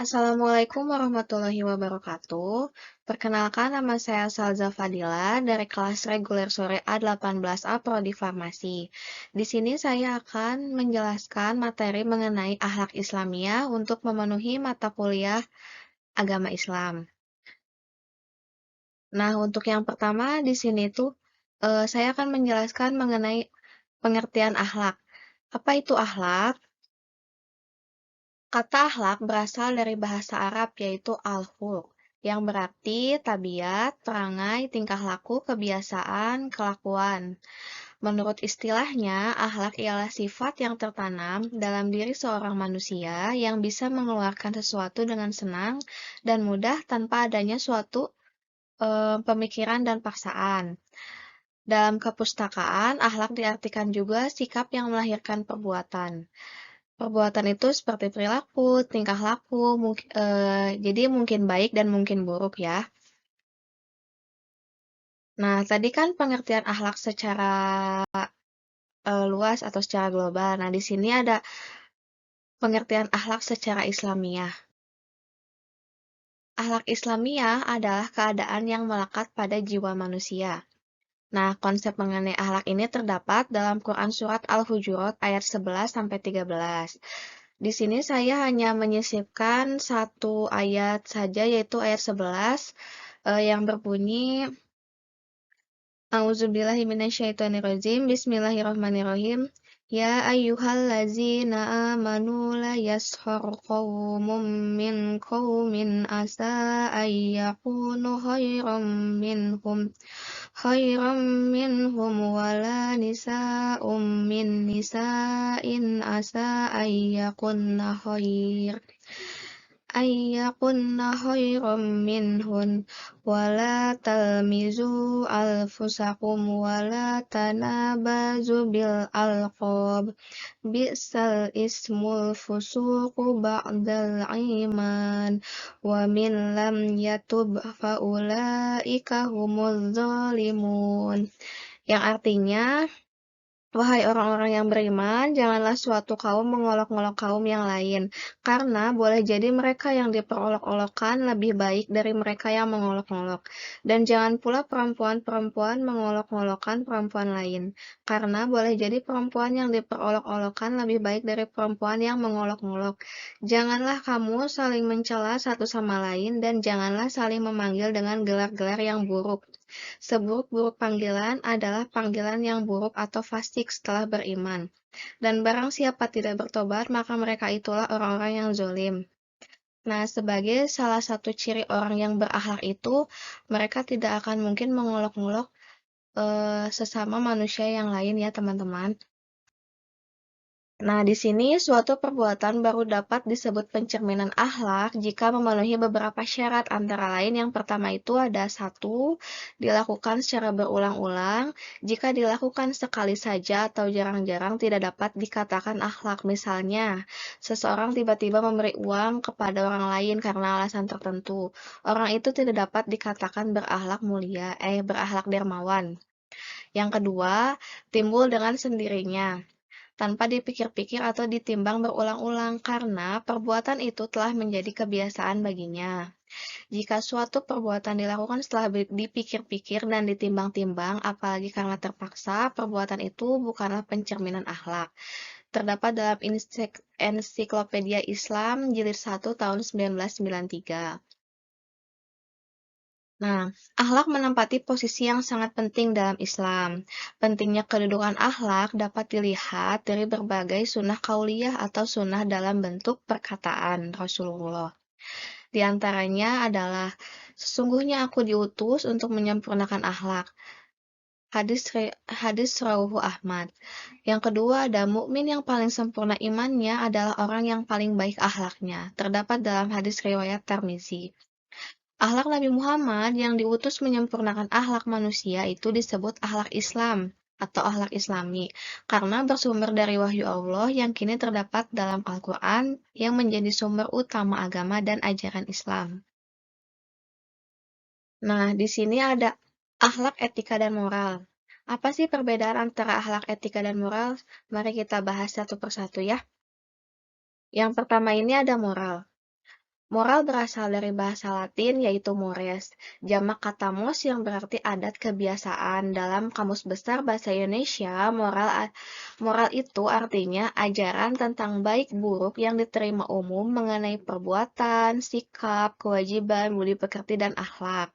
Assalamualaikum warahmatullahi wabarakatuh. Perkenalkan, nama saya Salza Fadila dari kelas reguler sore A18A Prodi Farmasi. Di sini saya akan menjelaskan materi mengenai akhlak Islamiyah untuk memenuhi mata kuliah agama Islam. Nah, untuk yang pertama di sini tuh saya akan menjelaskan mengenai pengertian akhlak. Apa itu akhlak? Kata akhlak berasal dari bahasa Arab yaitu al-khuluq, yang berarti tabiat, perangai, tingkah laku, kebiasaan, kelakuan. Menurut istilahnya, akhlak ialah sifat yang tertanam dalam diri seorang manusia yang bisa mengeluarkan sesuatu dengan senang dan mudah tanpa adanya suatu pemikiran dan paksaan. Dalam kepustakaan, akhlak diartikan juga sikap yang melahirkan perbuatan. Perbuatan itu seperti perilaku, tingkah laku, jadi mungkin baik dan mungkin buruk ya. Nah, tadi kan pengertian akhlak secara luas atau secara global. Nah, di sini ada pengertian akhlak secara Islamiyah. Akhlak Islamiyah adalah keadaan yang melekat pada jiwa manusia. Nah, konsep mengenai akhlak ini terdapat dalam Quran Surat Al-Hujurat ayat 11-13. Di sini saya hanya menyisipkan satu ayat saja, yaitu ayat 11, yang berbunyi, A'udzubillahi minasyaitonirrajim, Bismillahirrahmanirrahim. Ya ayyuhallazina amanu la yaskhar qawmun min qawmin asa ayyakunu khairam minhum wala nisa'um min nisa'in asa ayyakunna khairam minhun wala talmizu alfusakum wala tanabazu bil alqab bi'sal ismul fusuqu ba'dal iman wa min lam yatub faulaika humuz zalimun, yang artinya, wahai orang-orang yang beriman, janganlah suatu kaum mengolok-olok kaum yang lain, karena boleh jadi mereka yang diperolok-olokkan lebih baik dari mereka yang mengolok-olok. Dan jangan pula perempuan-perempuan mengolok-olokkan perempuan lain, karena boleh jadi perempuan yang diperolok-olokkan lebih baik dari perempuan yang mengolok-olok. Janganlah kamu saling mencela satu sama lain, dan janganlah saling memanggil dengan gelar-gelar yang buruk. Seburuk-buruk panggilan adalah panggilan yang buruk atau fasik setelah beriman. Dan barang siapa tidak bertobat, maka mereka itulah orang-orang yang zolim. Nah, sebagai salah satu ciri orang yang berakhlak itu, mereka tidak akan mungkin mengolok-olok sesama manusia yang lain ya, teman-teman. Nah, di sini suatu perbuatan baru dapat disebut pencerminan akhlak jika memenuhi beberapa syarat, antara lain yang pertama itu ada satu, dilakukan secara berulang-ulang. Jika dilakukan sekali saja atau jarang-jarang tidak dapat dikatakan akhlak. Misalnya, seseorang tiba-tiba memberi uang kepada orang lain karena alasan tertentu. Orang itu tidak dapat dikatakan berakhlak mulia, berakhlak dermawan. Yang kedua, timbul dengan sendirinya tanpa dipikir-pikir atau ditimbang berulang-ulang, karena perbuatan itu telah menjadi kebiasaan baginya. Jika suatu perbuatan dilakukan setelah dipikir-pikir dan ditimbang-timbang, apalagi karena terpaksa, perbuatan itu bukanlah pencerminan akhlak. Terdapat dalam Ensiklopedia Islam Jilid 1 tahun 1993. Nah, akhlak menempati posisi yang sangat penting dalam Islam. Pentingnya kedudukan akhlak dapat dilihat dari berbagai sunnah kauliyah atau sunnah dalam bentuk perkataan Rasulullah. Di antaranya adalah, sesungguhnya aku diutus untuk menyempurnakan akhlak. Hadis Rawahu Ahmad. Yang kedua, ada mukmin yang paling sempurna imannya adalah orang yang paling baik akhlaknya. Terdapat dalam hadis riwayat Tirmizi. Akhlak Nabi Muhammad yang diutus menyempurnakan akhlak manusia itu disebut akhlak Islam atau akhlak Islami, karena bersumber dari wahyu Allah yang kini terdapat dalam Al-Quran yang menjadi sumber utama agama dan ajaran Islam. Nah, di sini ada akhlak, etika, dan moral. Apa sih perbedaan antara akhlak, etika, dan moral? Mari kita bahas satu persatu ya. Yang pertama ini ada moral. Moral berasal dari bahasa Latin yaitu mores, jamak kata mos yang berarti adat kebiasaan. Dalam Kamus Besar Bahasa Indonesia, moral itu artinya ajaran tentang baik buruk yang diterima umum mengenai perbuatan, sikap, kewajiban, budi pekerti, dan akhlak.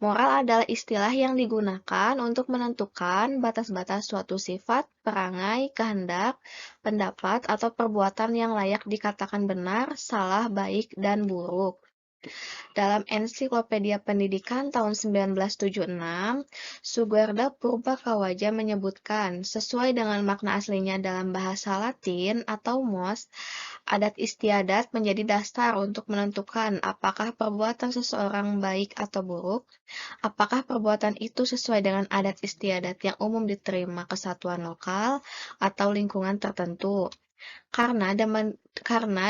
Moral adalah istilah yang digunakan untuk menentukan batas-batas suatu sifat, perangai, kehendak, pendapat, atau perbuatan yang layak dikatakan benar, salah, baik, dan buruk. Dalam Ensiklopedia Pendidikan tahun 1976, Sugarda Purbakawaja menyebutkan, sesuai dengan makna aslinya dalam bahasa Latin atau MOS, adat istiadat menjadi dasar untuk menentukan apakah perbuatan seseorang baik atau buruk, apakah perbuatan itu sesuai dengan adat istiadat yang umum diterima kesatuan lokal atau lingkungan tertentu. Karena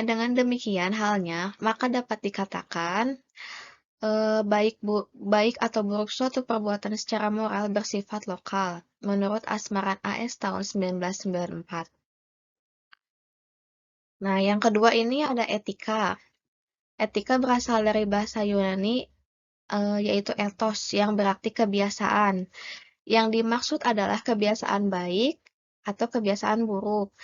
dengan demikian halnya, maka dapat dikatakan baik atau buruk suatu perbuatan secara moral bersifat lokal, menurut Asmaran AS tahun 1994. Nah, yang kedua ini ada etika. Etika berasal dari bahasa Yunani, yaitu ethos, yang berarti kebiasaan. Yang dimaksud adalah kebiasaan baik atau kebiasaan buruk.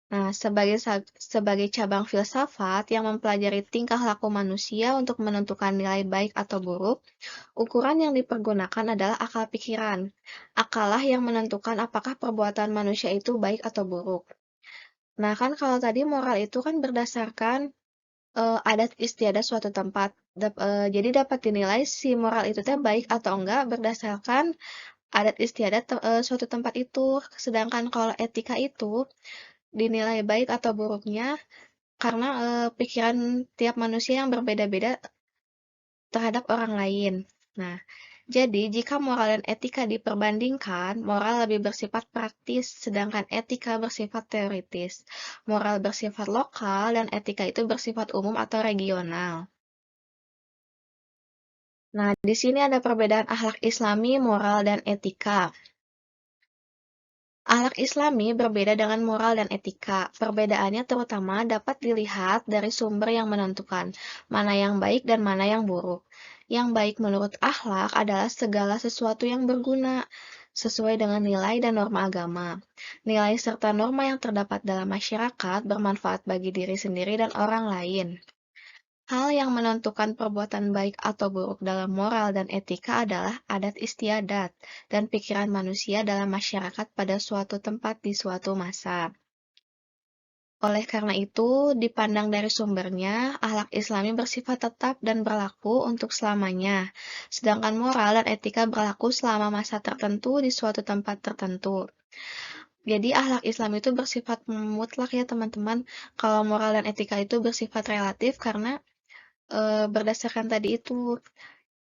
Nah, sebagai cabang filsafat yang mempelajari tingkah laku manusia untuk menentukan nilai baik atau buruk, ukuran yang dipergunakan adalah akal pikiran. Akalah yang menentukan apakah perbuatan manusia itu baik atau buruk. Nah, kan kalau tadi moral itu kan berdasarkan adat istiadat suatu tempat. Jadi dapat dinilai si moral itu teh baik atau enggak berdasarkan adat istiadat suatu tempat itu. Sedangkan kalau etika itu dinilai baik atau buruknya karena pikiran tiap manusia yang berbeda-beda terhadap orang lain. Nah, jadi jika moral dan etika diperbandingkan, moral lebih bersifat praktis, sedangkan etika bersifat teoritis. Moral bersifat lokal dan etika itu bersifat umum atau regional. Nah, di sini ada perbedaan akhlak Islami, moral, dan etika. Akhlak Islami berbeda dengan moral dan etika. Perbedaannya terutama dapat dilihat dari sumber yang menentukan, mana yang baik dan mana yang buruk. Yang baik menurut akhlak adalah segala sesuatu yang berguna, sesuai dengan nilai dan norma agama. Nilai serta norma yang terdapat dalam masyarakat bermanfaat bagi diri sendiri dan orang lain. Hal yang menentukan perbuatan baik atau buruk dalam moral dan etika adalah adat istiadat dan pikiran manusia dalam masyarakat pada suatu tempat di suatu masa. Oleh karena itu, dipandang dari sumbernya, akhlak Islami bersifat tetap dan berlaku untuk selamanya, sedangkan moral dan etika berlaku selama masa tertentu di suatu tempat tertentu. Jadi akhlak Islam itu bersifat mutlak ya teman-teman. Kalau moral dan etika itu bersifat relatif karena berdasarkan tadi itu,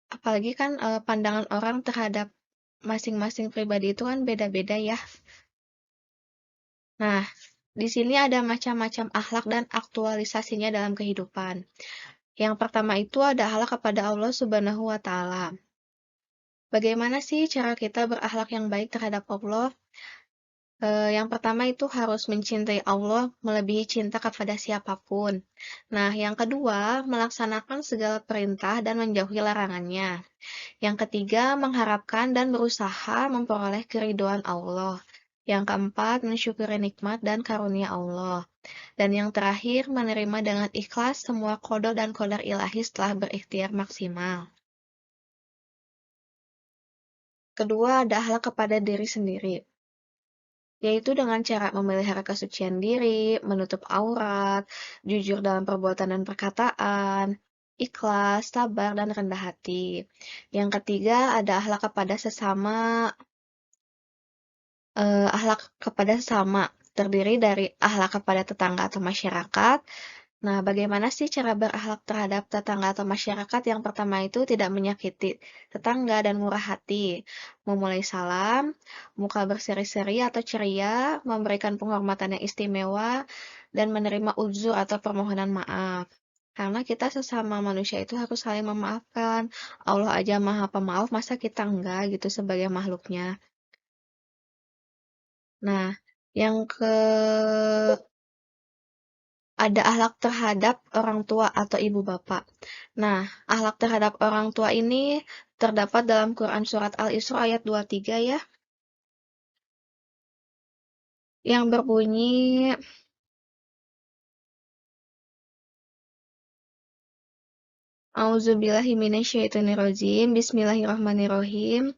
apalagi kan pandangan orang terhadap masing-masing pribadi itu kan beda-beda ya. Nah, di sini ada macam-macam akhlak dan aktualisasinya dalam kehidupan. Yang pertama itu ada akhlak kepada Allah Subhanahu wa Ta'ala. Bagaimana sih cara kita berakhlak yang baik terhadap Allah? Yang pertama itu harus mencintai Allah melebihi cinta kepada siapapun. Nah, yang kedua, melaksanakan segala perintah dan menjauhi larangannya. Yang ketiga, mengharapkan dan berusaha memperoleh keridhaan Allah. Yang keempat, mensyukuri nikmat dan karunia Allah. Dan yang terakhir, menerima dengan ikhlas semua qada dan qadar ilahi setelah berikhtiar maksimal. Kedua, ada akhlak kepada diri sendiri, yaitu dengan cara memelihara kesucian diri, menutup aurat, jujur dalam perbuatan dan perkataan, ikhlas, sabar, dan rendah hati. Yang ketiga, ada akhlak kepada sesama, terdiri dari akhlak kepada tetangga atau masyarakat. Nah, bagaimana sih cara berakhlak terhadap tetangga atau masyarakat? Yang pertama itu tidak menyakiti tetangga dan murah hati, memulai salam, muka berseri-seri atau ceria, memberikan penghormatan yang istimewa, dan menerima uzur atau permohonan maaf. Karena kita sesama manusia itu harus saling memaafkan. Allah aja maha pemaaf, masa kita enggak gitu sebagai makhluknya. Nah, yang ada akhlak terhadap orang tua atau ibu bapak. Nah, akhlak terhadap orang tua ini terdapat dalam Quran Surat Al-Isra ayat 23 ya, yang berbunyi, A'udzubillahi minasyaitonirrajim, Bismillahirrahmanirrahim.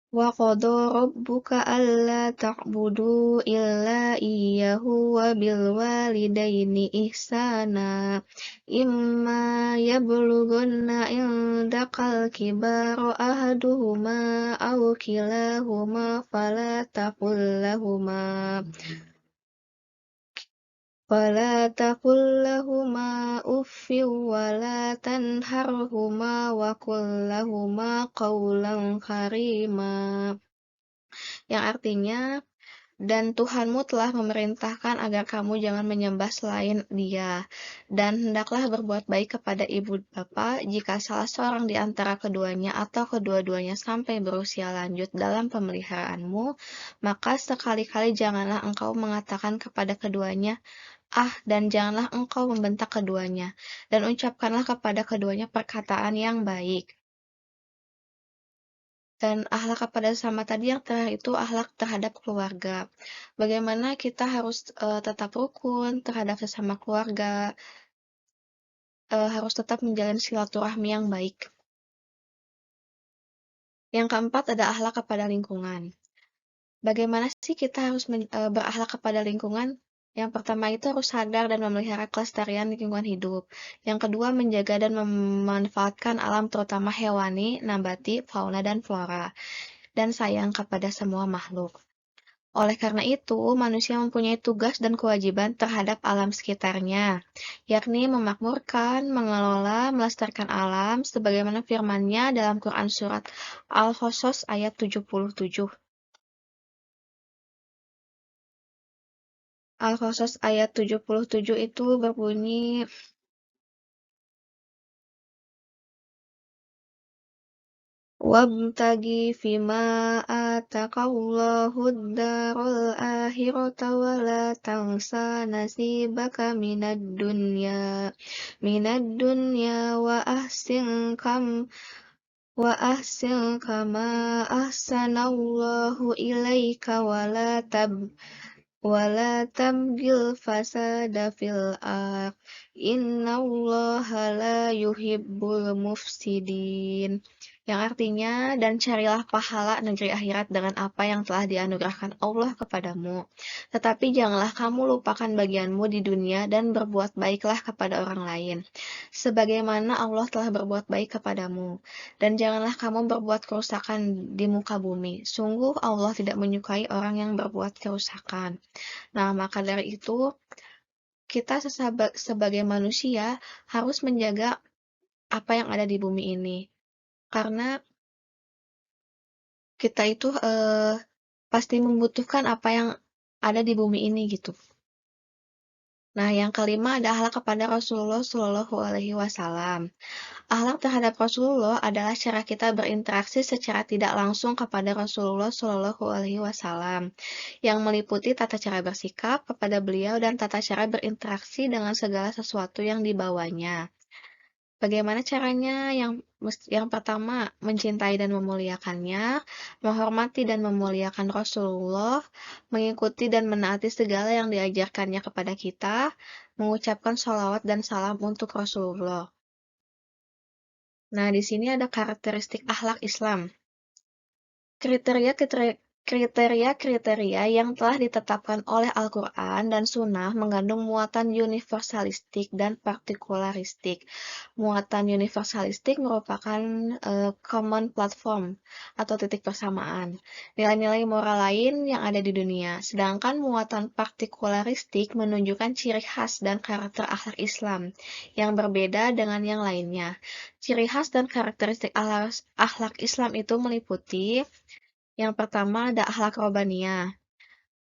Wa qada rabbuka alla ta'budu illa iyyahu wa bil walidaini ihsana. Imma yablughanna indakal kibara ahaduhuma aw kilahuma fala taqul lahuma uffin wa la tanharhuma wa qul lahuma qawlan karima. Yang artinya, dan Tuhanmu telah memerintahkan agar kamu jangan menyembah selain Dia, dan hendaklah berbuat baik kepada ibu bapa jika salah seorang di antara keduanya atau kedua-duanya sampai berusia lanjut dalam pemeliharaanmu, maka sekali-kali janganlah engkau mengatakan kepada keduanya, "Ah," dan janganlah engkau membentak keduanya, dan ucapkanlah kepada keduanya perkataan yang baik. Dan akhlak kepada sesama tadi yang terakhir itu akhlak terhadap keluarga. Bagaimana kita harus tetap rukun terhadap sesama keluarga, harus tetap menjalin silaturahmi yang baik. Yang keempat ada akhlak kepada lingkungan. Bagaimana sih kita harus berakhlak kepada lingkungan? Yang pertama itu harus sadar dan memelihara kelestarian lingkungan hidup. Yang kedua, menjaga dan memanfaatkan alam terutama hewani, nabati, fauna, dan flora. Dan sayang kepada semua makhluk. Oleh karena itu, manusia mempunyai tugas dan kewajiban terhadap alam sekitarnya, yakni memakmurkan, mengelola, melestarikan alam, sebagaimana firman-Nya dalam Quran Surat Al-Qasas ayat 77. Al-Qasas ayat 77 itu berbunyi, "Wabtaghi fima ataqallahud darul akhirata wa la tansa nasibaka minad dunya wa ahsin kama ahsanallahu ilaika wala tabghil fasada fil ardh innallaha la yuhibbul mufsidin. Yang artinya, dan carilah pahala negeri akhirat dengan apa yang telah dianugerahkan Allah kepadamu. Tetapi janganlah kamu lupakan bagianmu di dunia dan berbuat baiklah kepada orang lain, sebagaimana Allah telah berbuat baik kepadamu. Dan janganlah kamu berbuat kerusakan di muka bumi. Sungguh Allah tidak menyukai orang yang berbuat kerusakan. Nah, maka dari itu, kita sebagai manusia harus menjaga apa yang ada di bumi ini. Karena kita itu pasti membutuhkan apa yang ada di bumi ini gitu. Nah, yang kelima ada akhlak kepada Rasulullah Shallallahu Alaihi Wasallam. Akhlak terhadap Rasulullah adalah cara kita berinteraksi secara tidak langsung kepada Rasulullah Shallallahu Alaihi Wasallam, yang meliputi tata cara bersikap kepada beliau dan tata cara berinteraksi dengan segala sesuatu yang dibawanya. Bagaimana caranya? Yang pertama, mencintai dan memuliakannya, menghormati dan memuliakan Rasulullah, mengikuti dan menaati segala yang diajarkannya kepada kita, mengucapkan sholawat dan salam untuk Rasulullah. Nah, di sini ada karakteristik akhlak Islam. Kriteria-kriteria yang telah ditetapkan oleh Al-Quran dan Sunnah mengandung muatan universalistik dan partikularistik. Muatan universalistik merupakan common platform atau titik persamaan, nilai-nilai moral lain yang ada di dunia. Sedangkan muatan partikularistik menunjukkan ciri khas dan karakter akhlak Islam yang berbeda dengan yang lainnya. Ciri khas dan karakteristik akhlak Islam itu meliputi yang pertama ada akhlak robbaniyah,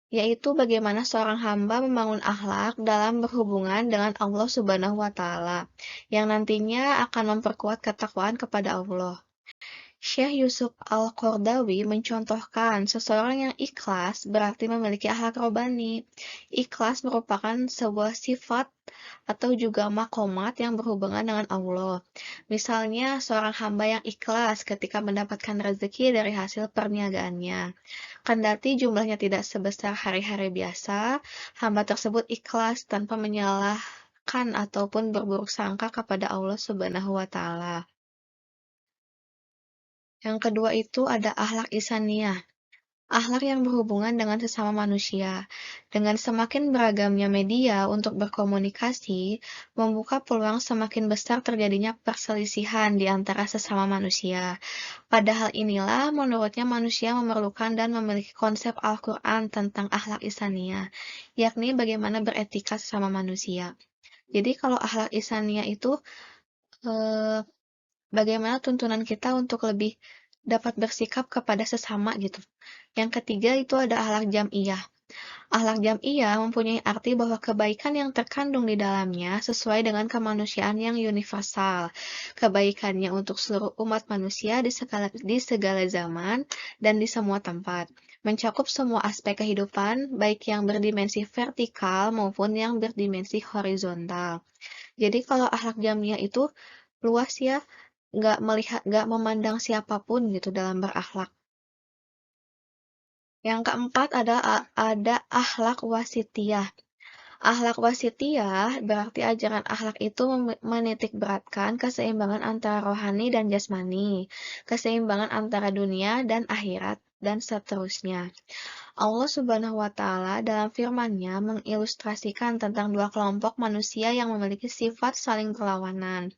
yaitu bagaimana seorang hamba membangun akhlak dalam berhubungan dengan Allah Subhanahu wa Ta'ala, yang nantinya akan memperkuat ketakwaan kepada Allah. Syekh Yusuf Al-Qaradawi mencontohkan seseorang yang ikhlas berarti memiliki akhlak robbani. Ikhlas merupakan sebuah sifat atau juga makomat yang berhubungan dengan Allah. Misalnya, seorang hamba yang ikhlas ketika mendapatkan rezeki dari hasil perniagaannya. Kendati jumlahnya tidak sebesar hari-hari biasa, hamba tersebut ikhlas tanpa menyalahkan ataupun berburuk sangka kepada Allah Subhanahu wa Ta'ala. Yang kedua itu ada akhlak ihsaniyah. Akhlak yang berhubungan dengan sesama manusia. Dengan semakin beragamnya media untuk berkomunikasi, membuka peluang semakin besar terjadinya perselisihan di antara sesama manusia. Padahal inilah menurutnya manusia memerlukan dan memiliki konsep Al-Quran tentang akhlak ihsaniyah, yakni bagaimana beretika sesama manusia. Jadi kalau akhlak ihsaniyah itu eh, bagaimana tuntunan kita untuk lebih dapat bersikap kepada sesama gitu. Yang ketiga itu ada akhlak jam'iyah. Akhlak jam'iyah mempunyai arti bahwa kebaikan yang terkandung di dalamnya sesuai dengan kemanusiaan yang universal. Kebaikannya untuk seluruh umat manusia di segala zaman dan di semua tempat. Mencakup semua aspek kehidupan, baik yang berdimensi vertikal maupun yang berdimensi horizontal. Jadi kalau akhlak jam'iyah itu luas ya, nggak memandang siapapun gitu dalam berakhlak. Yang keempat ada akhlak wasitiyah. Akhlak wasitiyah berarti ajaran akhlak itu menitikberatkan keseimbangan antara rohani dan jasmani, keseimbangan antara dunia dan akhirat, dan seterusnya. Allah Subhanahu wa Ta'ala dalam firman-Nya mengilustrasikan tentang dua kelompok manusia yang memiliki sifat saling berlawanan.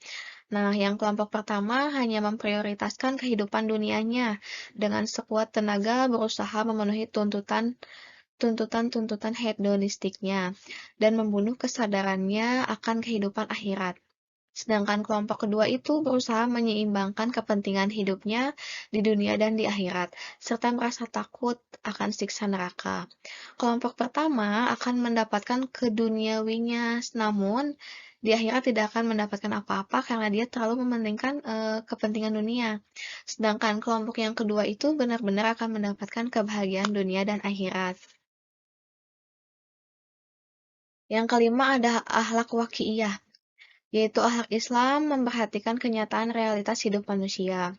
Nah, yang kelompok pertama hanya memprioritaskan kehidupan dunianya dengan sekuat tenaga berusaha memenuhi tuntutan-tuntutan hedonistiknya dan membunuh kesadarannya akan kehidupan akhirat. Sedangkan kelompok kedua itu berusaha menyeimbangkan kepentingan hidupnya di dunia dan di akhirat, serta merasa takut akan siksa neraka. Kelompok pertama akan mendapatkan keduniawinya, namun di akhirat tidak akan mendapatkan apa-apa karena dia terlalu mementingkan kepentingan dunia. Sedangkan kelompok yang kedua itu benar-benar akan mendapatkan kebahagiaan dunia dan akhirat. Yang kelima ada akhlak waqi'iyah, yaitu akhlak Islam memperhatikan kenyataan realitas hidup manusia.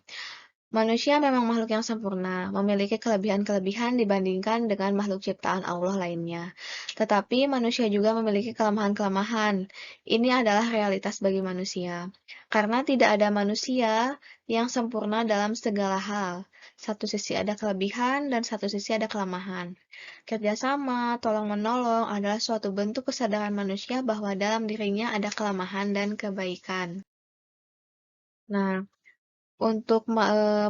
Manusia memang makhluk yang sempurna, memiliki kelebihan-kelebihan dibandingkan dengan makhluk ciptaan Allah lainnya. Tetapi manusia juga memiliki kelemahan-kelemahan. Ini adalah realitas bagi manusia. Karena tidak ada manusia yang sempurna dalam segala hal. Satu sisi ada kelebihan dan satu sisi ada kelemahan. Kerjasama, tolong-menolong adalah suatu bentuk kesadaran manusia bahwa dalam dirinya ada kelemahan dan kebaikan. Nah, untuk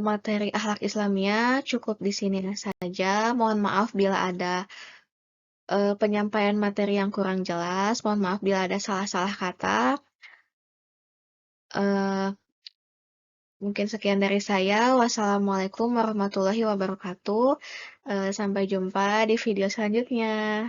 materi akhlak Islamnya cukup di sini saja. Mohon maaf bila ada penyampaian materi yang kurang jelas. Mohon maaf bila ada salah-salah kata. Eh, Mungkin sekian dari saya. Wassalamualaikum warahmatullahi wabarakatuh. Sampai jumpa di video selanjutnya.